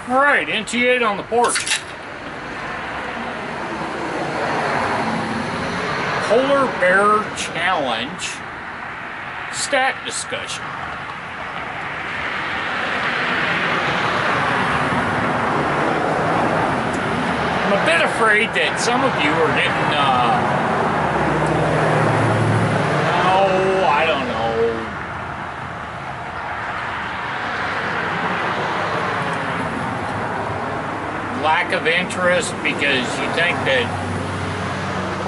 Alright, NT8 on the porch. Polar Bear Challenge stat discussion. I'm a bit afraid that some of you are getting, I don't know, lack of interest because you think that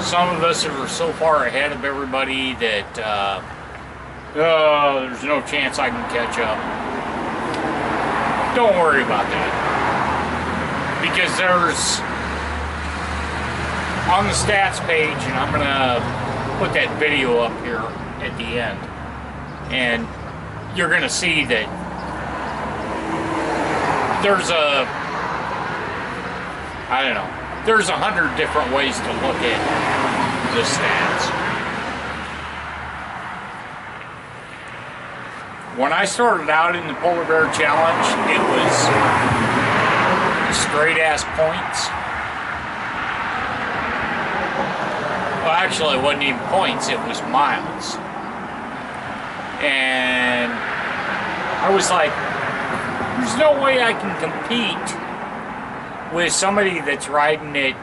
some of us are so far ahead of everybody that there's no chance I can catch up. Don't worry about that. Because there's, on the stats page, and I'm going to put that video up here at the end, and you're going to see that there's there's 100 different ways to look at the stats. When I started out in the Polar Bear Challenge, it was straight ass points. Well, actually, it wasn't even points, it was miles. And I was like, there's no way I can compete with somebody that's riding at,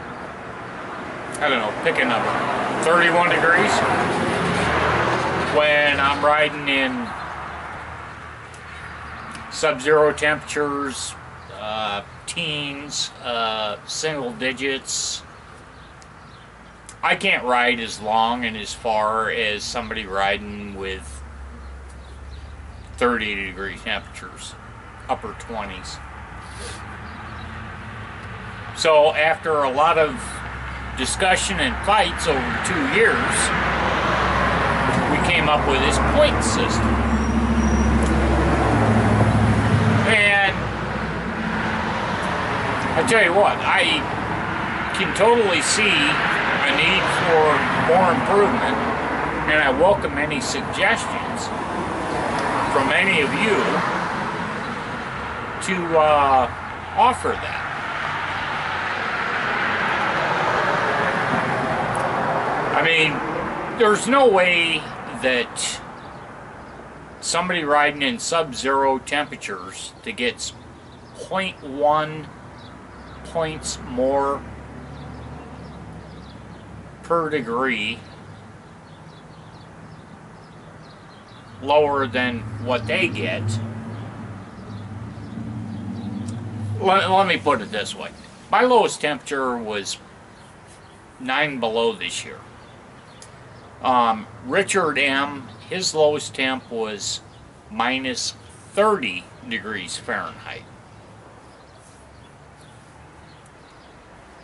I don't know, pick a number, 31 degrees, when I'm riding in sub-zero temperatures, teens, single digits. I can't ride as long and as far as somebody riding with 30 degree temperatures, upper 20s. So after a lot of discussion and fights over 2 years, we came up with this point system. And I tell you what, I can totally see a need for more improvement, and I welcome any suggestions from any of you to offer that. I mean, there's no way that somebody riding in sub-zero temperatures that gets 0.1 points more per degree lower than what they get. Let me put it this way. My lowest temperature was 9 below this year. Richard M., his lowest temp was minus 30 degrees Fahrenheit.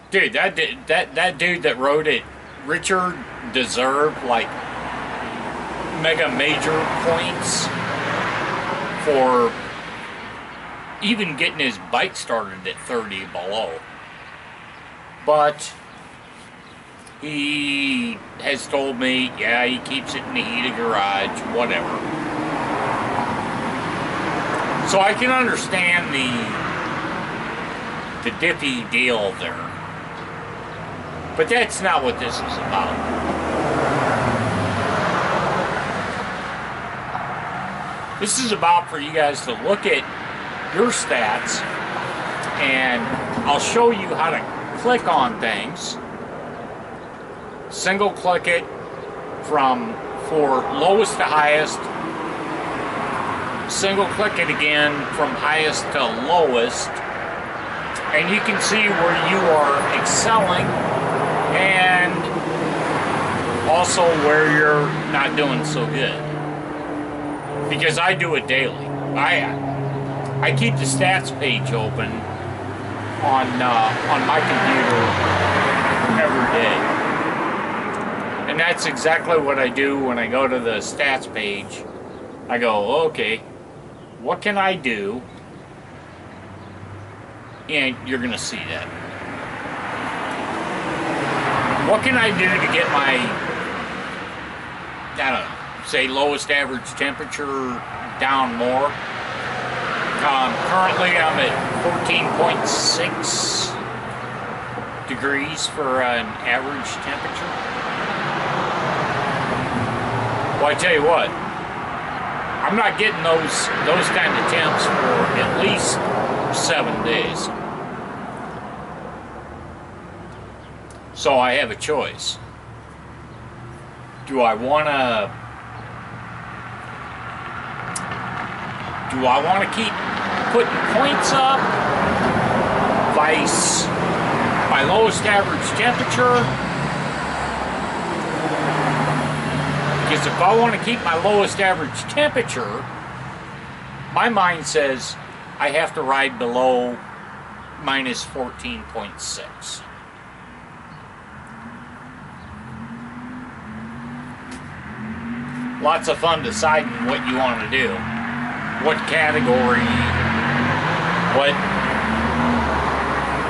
Dude, that dude that wrote it, Richard, deserved like mega major points for even getting his bike started at 30 below. But he has told me, yeah, he keeps it in the heated garage, whatever. So I can understand the dippy deal there. But that's not what this is about. This is about for you guys to look at your stats, and I'll show you how to click on things. Single click it for lowest to highest. Single click it again from highest to lowest, and you can see where you are excelling and also where you're not doing so good. Because I do it daily. I keep the stats page open on my computer every day. And that's exactly what I do when I go to the stats page. I go, okay, what can I do? And you're going to see that. What can I do to get my, I don't know, say lowest average temperature down more? Currently I'm at 14.6 degrees for an average temperature. Well, I tell you what, I'm not getting those kind of temps for at least 7 days. So I have a choice. Do I want to keep putting points up, vice my lowest average temperature? Because if I want to keep my lowest average temperature, my mind says I have to ride below minus 14.6. Lots of fun deciding what you want to do, what category,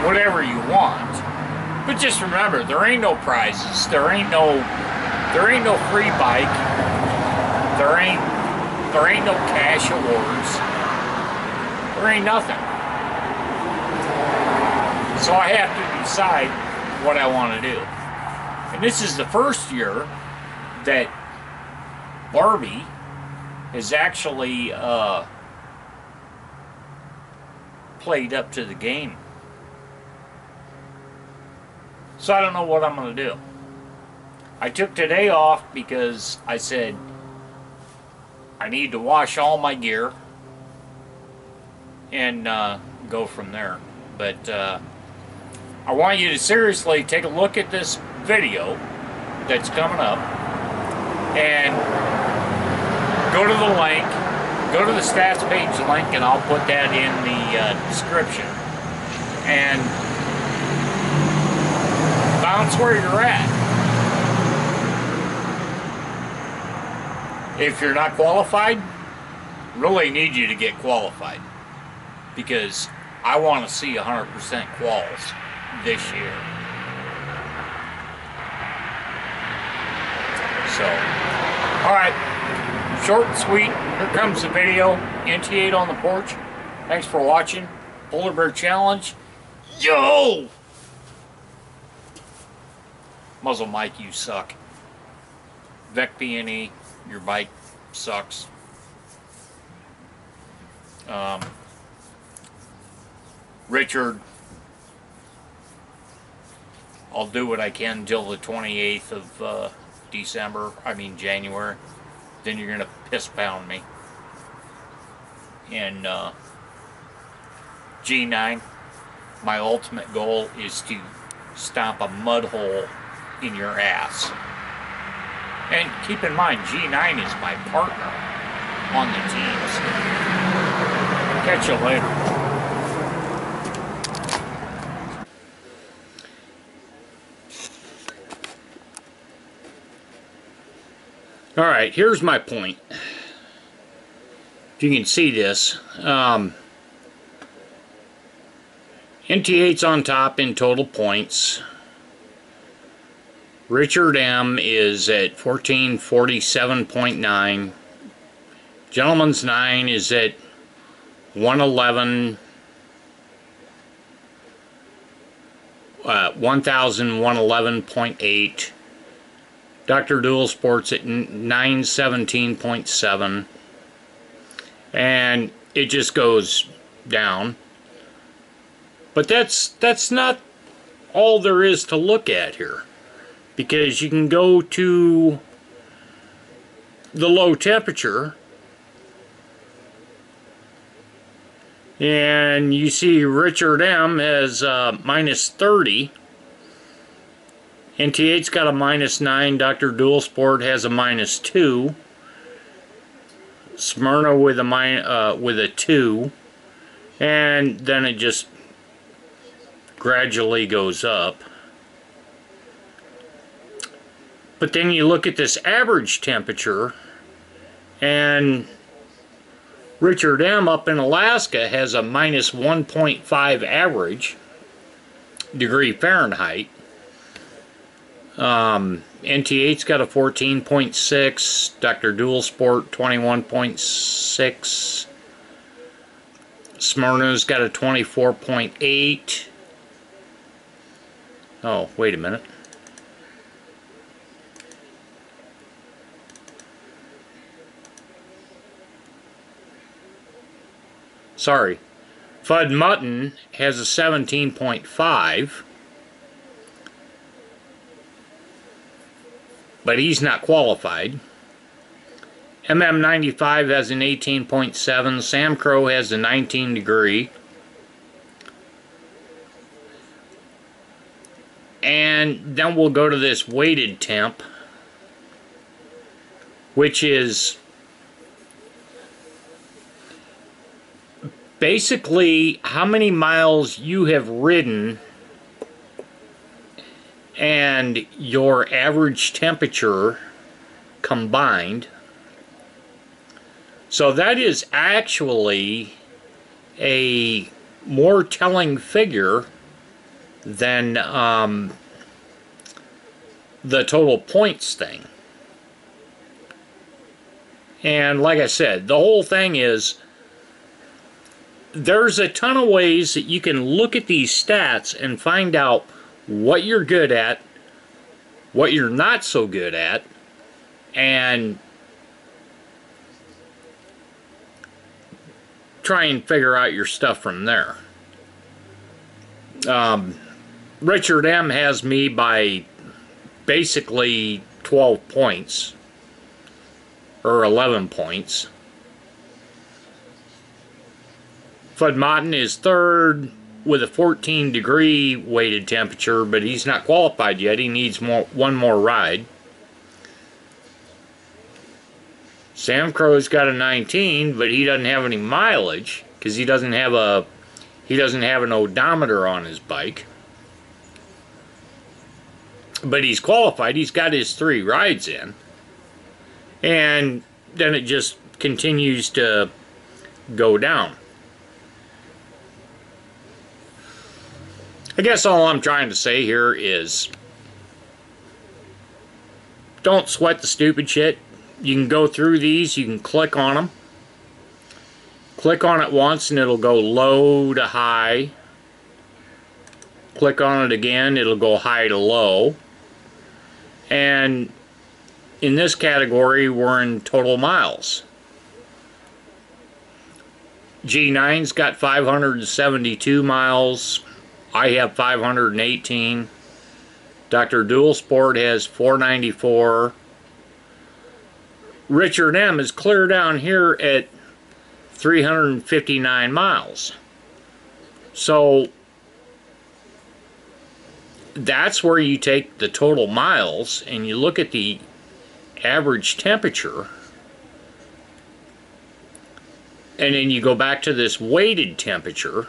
whatever you want. But just remember, there ain't no prizes. There ain't no free bike. There ain't no cash awards. There ain't nothing. So I have to decide what I want to do. And this is the first year that Barbie has actually played up to the game. So I don't know what I'm going to do. I took today off because I said I need to wash all my gear and go from there. But I want you to seriously take a look at this video that's coming up and go to the link, go to the stats page link, and I'll put that in the description. And bounce where you're at. If you're not qualified, really need you to get qualified, because I want to see 100% quals this year. So, alright, short and sweet, here comes the video. NT8 on the porch. Thanks for watching. Polar Bear Challenge. Yo! Muzzle Mike, you suck. Vec P&E, your bike sucks. Richard, I'll do what I can until the 28th of January. Then you're gonna piss pound me. And G9, my ultimate goal is to stomp a mud hole in your ass. And keep in mind, G9 is my partner on the teams. Catch you later. Alright, here's my point. If you can see this, NT8's on top in total points. Richard M is at 1447.9. Gentleman's 9 is at 1111.8. Dr. Dual Sports at 917.7. And it just goes down. But that's not all there is to look at here, because you can go to the low temperature and you see Richard M has minus 30. NT8's got a minus 9. Dr. Dual Sport has a minus 2. Smyrna with a 2. And then it just gradually goes up. But then you look at this average temperature, and Richard M up in Alaska has a minus 1.5 average degree Fahrenheit. NT8's got a 14.6, Dr. Dual Sport 21.6, Smyrna's got a 24.8. Oh, wait a minute. Sorry. Fudd Mutton has a 17.5. But he's not qualified. MM95 has an 18.7. Sam Crow has a 19 degree. And then we'll go to this weighted temp, which is basically how many miles you have ridden and your average temperature combined. So that is actually a more telling figure than the total points thing. And like I said, the whole thing is there's a ton of ways that you can look at these stats and find out what you're good at, what you're not so good at, and try and figure out your stuff from there. Richard M has me by basically 12 points or 11 points. Fudd Mutton is third with a 14 degree weighted temperature, but he's not qualified yet. He needs one more ride. Sam Crow's got a 19, but he doesn't have any mileage because he doesn't have an odometer on his bike. But he's qualified. He's got his 3 rides in. And then it just continues to go down. I guess all I'm trying to say here is don't sweat the stupid shit. You can go through these, you can click on them. Click on it once and it'll go low to high. Click on it again, it'll go high to low. And in this category, we're in total miles. G9's got 572 miles. I have 518. Dr. Dual Sport has 494. Richard M is clear down here at 359 miles. So that's where you take the total miles and you look at the average temperature, and then you go back to this weighted temperature,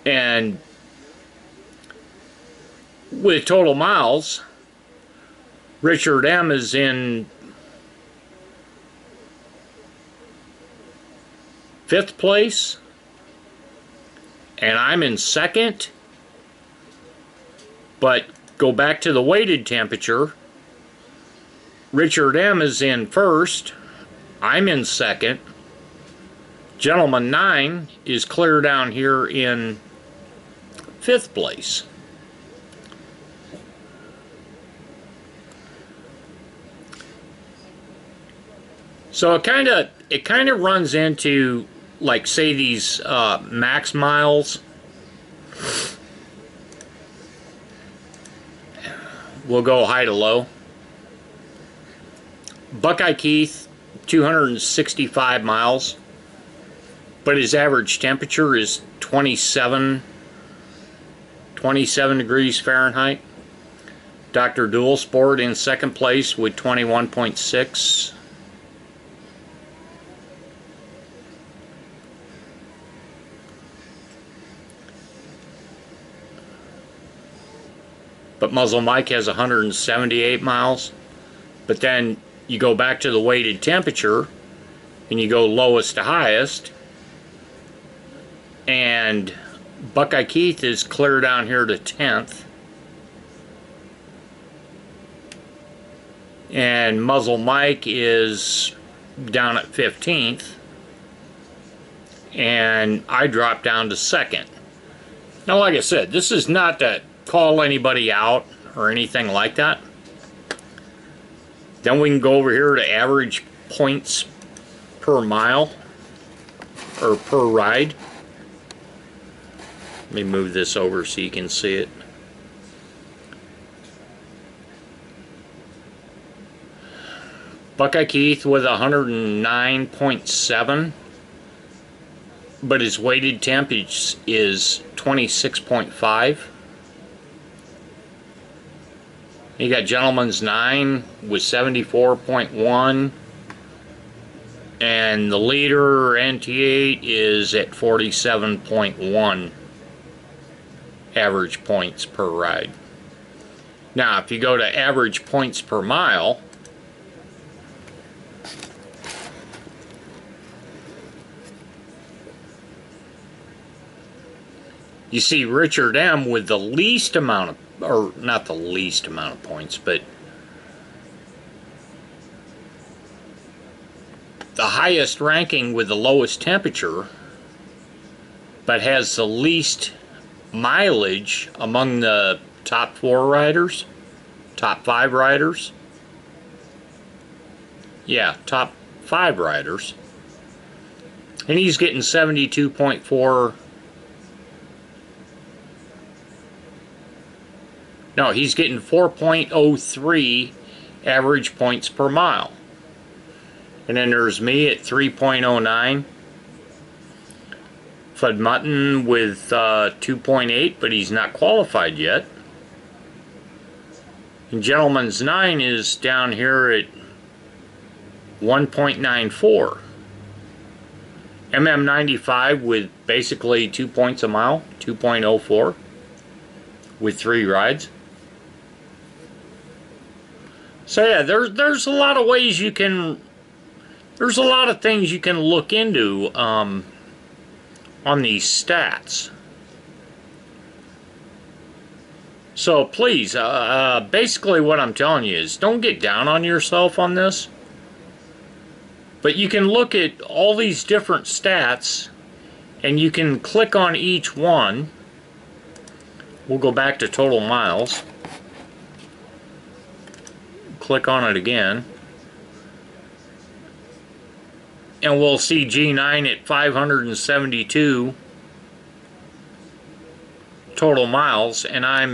and with total miles, Richard M is in 5th place and I'm in 2nd. But go back to the weighted temperature, Richard M is in 1st, I'm in 2nd. Gentleman 9 is clear down here in 5th place. So it kind of runs into, like, say these max miles. We'll go high to low. Buckeye Keith, 265 miles, but his average temperature is 27 degrees Fahrenheit. Dr. Dual Sport in 2nd place with 21.6. But Muzzle Mike has 178 miles. But then you go back to the weighted temperature and you go lowest to highest, and Buckeye Keith is clear down here to 10th, and Muzzle Mike is down at 15th. and I dropped down to second. Now, like I said, this is not to call anybody out or anything like that. Then we can go over here to average points per mile or per ride. Let me move this over so you can see it. Buckeye Keith with 109.7, but his weighted temp is 26.5. You got Gentleman's 9 with 74.1, and the leader NT8 is at 47.1 average points per ride. Now, if you go to average points per mile, you see Richard M with the least amount of, or not the least amount of points, but the highest ranking with the lowest temperature, but has the least mileage among the top 4 riders, top 5 riders. Yeah, top 5 riders. And he's getting 72.4. No, he's getting 4.03 average points per mile. And then there's me at 3.09. Fud Mutton with 2.8, but he's not qualified yet. And Gentleman's 9 is down here at 1.94. MM95 with basically 2 points a mile, 2.04, with 3 rides. So yeah, there's a lot of ways you can, there's a lot of things you can look into on these stats. So please, basically what I'm telling you is don't get down on yourself on this. But you can look at all these different stats and you can click on each one. We'll go back to total miles. Click on it again. And we'll see G9 at 572 total miles, and I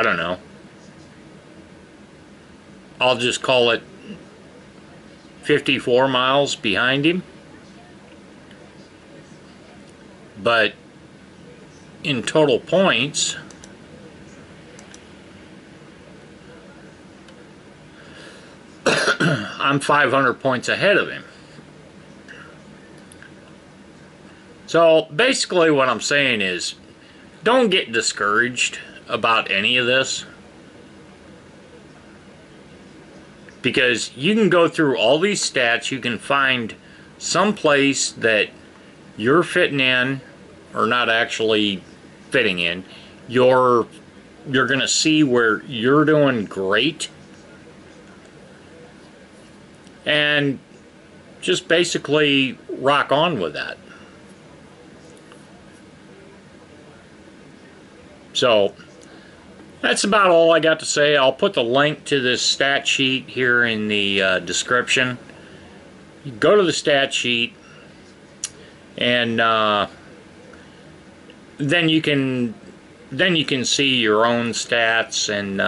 don't know, I'll just call it 54 miles behind him. But in total points, I'm 500 points ahead of him. So basically what I'm saying is, don't get discouraged about any of this, because you can go through all these stats, you can find some place that you're fitting in, or not actually fitting in, you're gonna see where you're doing great, and just basically rock on with that. So that's about all I got to say. I'll put the link to this stat sheet here in the description. You go to the stat sheet, and then you can see your own stats and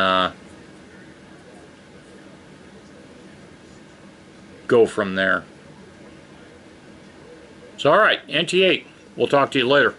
go from there. So alright, NT8, we'll talk to you later.